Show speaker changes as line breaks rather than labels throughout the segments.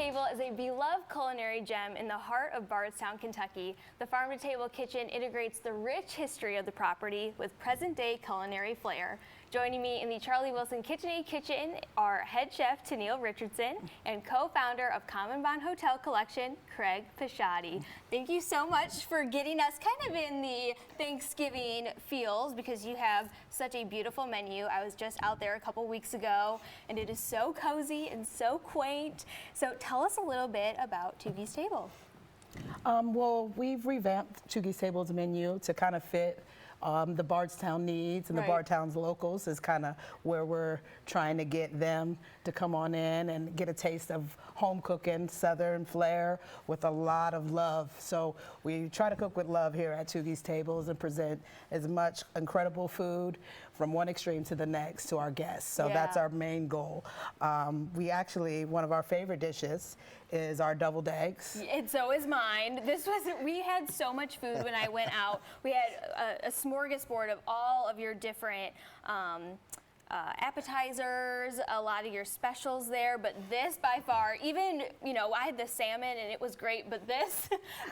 Table is a beloved culinary gem in the heart of Bardstown, Kentucky. The farm-to-table kitchen integrates the rich history of the property with present-day culinary flair. Joining me in the Charlie Wilson KitchenAid kitchen are head chef Tennille Richardson and co-founder of Common Bond Hotel Collection, Craig Pisciotti. Thank you so much for getting us kind of in the Thanksgiving feels because you have such a beautiful menu. I was just out there a couple weeks ago and it is so cozy and so quaint. So tell us a little bit about Toogie's Table.
Well, we've revamped Toogie's Table's menu to kind of fit the Bardstown needs, and the Bardstown's locals is kind of where we're trying to get them to come on in and get a taste of home cooking, Southern flair with a lot of love. So we try to cook with love here at Toogie's Tables and present as much incredible food from one extreme to the next to our guests. So that's our main goal. We actually, one of our favorite dishes is our deviled eggs.
And so is mine. We had so much food when I went out. We had a smorgasbord of all of your different appetizers, a lot of your specials there, but this by far, even, you know, I had the salmon and it was great, but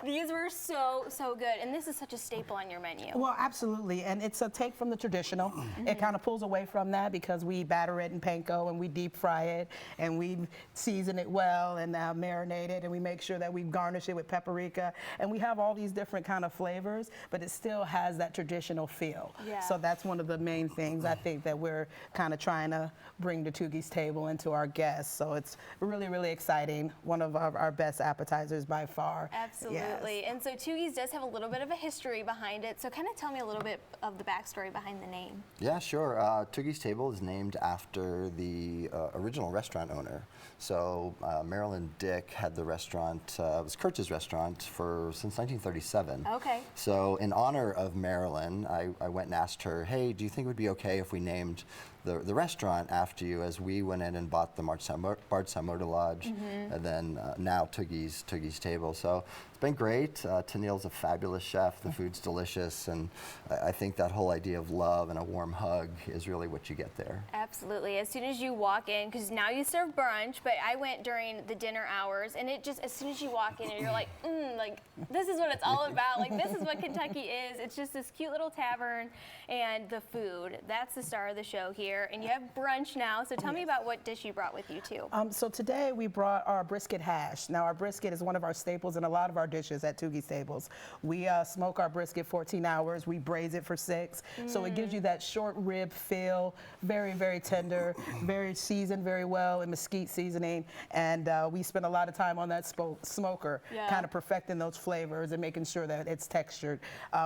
these were so good, and this is such a staple on your menu.
Well, absolutely, and it's a take from the traditional. It kind of pulls away from that because we batter it in panko and we deep fry it and we season it well and marinate it, and we make sure that we garnish it with paprika, and we have all these different kind of flavors, but it still has that traditional feel. So that's one of the main things I think that we're kind of trying to bring to Toogie's Table and to our guests. So it's really, really exciting. One of our best appetizers by far.
Absolutely. And so Toogie's does have a little bit of a history behind it. So kind of tell me a little bit of the backstory behind the name.
Yeah, sure. Toogie's Table is named after the original restaurant owner. So Marilyn Dick had the restaurant, it was Kurtz's restaurant since 1937.
Okay.
So in honor of Marilyn, I went and asked her, hey, do you think it would be okay if we named the restaurant after you, as we went in and bought the Bardstown Motor Lodge, and then now Toogie's Table. So it's been great. Tennille's a fabulous chef. The food's delicious, and I think that whole idea of love and a warm hug is really what you get there.
Absolutely. As soon as you walk in, because now you serve brunch, but I went during the dinner hours, and it just, as soon as you walk in, and you're like, like, this is what it's all about. Like, this is what Kentucky is. It's just this cute little tavern, and the food. That's the star of the show here. And you have brunch now, so tell me about what dish you brought with you too.
So today we brought our brisket hash. Now our brisket is one of our staples in a lot of our dishes at Toogie's Tables. We smoke our brisket 14 hours, we braise it for 6, so it gives you that short rib feel, very, very tender, very seasoned very well in mesquite seasoning, and we spend a lot of time on that smoker, kind of perfecting those flavors and making sure that it's textured.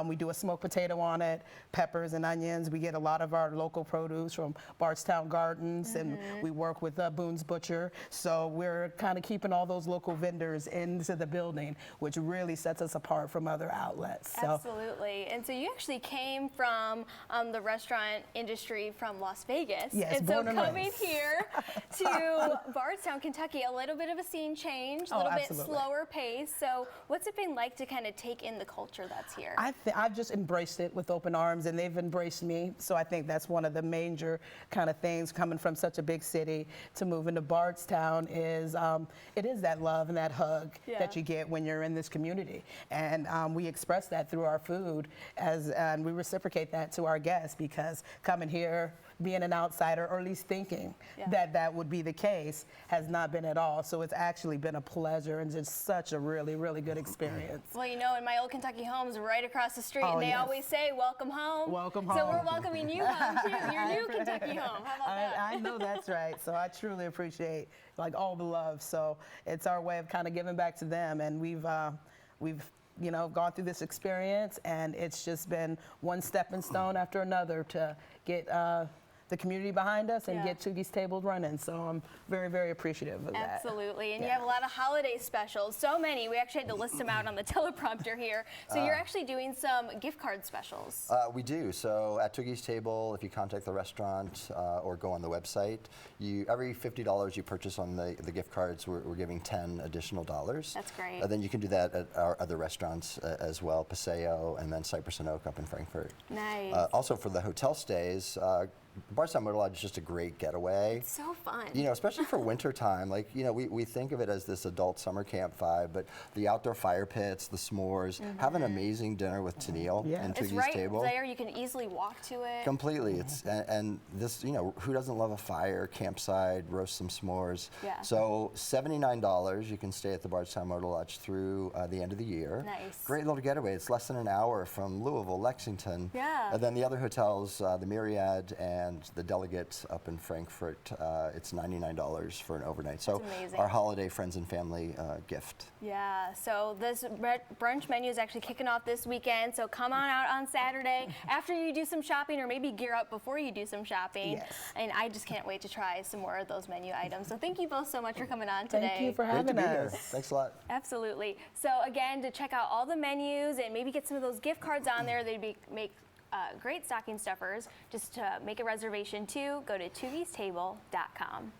We do a smoked potato on it, peppers and onions. We get a lot of our local produce from Bardstown Gardens, and we work with Boone's Butcher. So we're kind of keeping all those local vendors into the building, which really sets us apart from other outlets.
Absolutely. And so you actually came from the restaurant industry from Las Vegas.
Yes,
and so coming here to Bardstown, Kentucky, a little bit of a scene change, a little bit slower pace. So what's it been like to kind of take in the culture that's here?
I've just embraced it with open arms, and they've embraced me. So I think that's one of the major kind of things coming from such a big city to move into Bardstown is it is that love and that hug that you get when you're in this community, and we express that through our food and we reciprocate that to our guests, because coming here, being an outsider, or at least thinking that would be the case, has not been at all. So it's actually been a pleasure and just such a really, really good experience.
Well, you know, in my old Kentucky home's right across the street, and they always say, welcome home.
Welcome home.
So we're welcoming you home too, your new Kentucky home. How about that?
I know that's right. So I truly appreciate like all the love. So it's our way of kind of giving back to them, and we've you know, gone through this experience, and it's just been one stepping stone after another to get the community behind us and get Toogie's Table running. So I'm very, very appreciative of that.
Absolutely. And you have a lot of holiday specials, so many. We actually had to list them out on the teleprompter here. So you're actually doing some gift card specials.
We do. So at Toogie's Table, if you contact the restaurant or go on the website, every $50 you purchase on the gift cards, we're giving 10 additional dollars.
That's great.
Then you can do that at our other restaurants as well, Paseo and then Cypress and Oak up in Frankfurt.
Nice.
Also for the hotel stays, Bardstown Motor Lodge is just a great getaway.
So fun.
You know, especially for winter time, like, you know, we think of it as this adult summer camp vibe, but the outdoor fire pits, the s'mores, have an amazing dinner with Tennille
Yeah.
and
It's
Toogie's
right
table.
there. You can easily walk to it.
Completely. It's and this, you know, who doesn't love a fire, campsite, roast some s'mores?
Yeah.
So $79, you can stay at the Bardstown Motor Lodge through the end of the year.
Nice.
Great little getaway. It's less than an hour from Louisville, Lexington.
Yeah.
And then the other hotels, the Myriad and the Delegate up in Frankfurt, it's $99 for an overnight. So
That's amazing.
our holiday friends and family gift.
Yeah, so this brunch menu is actually kicking off this weekend, so come on out on Saturday after you do some shopping, or maybe gear up before you do some shopping.
Yes.
And I just can't wait to try some more of those menu items. So thank you both so much for coming on today.
Thank you for
Great to
having
be here.
us.
Thanks a lot.
Absolutely. So again, to check out all the menus and maybe get some of those gift cards on there, they'd make great stocking stuffers. Just to make a reservation too, go to toogiestable.com.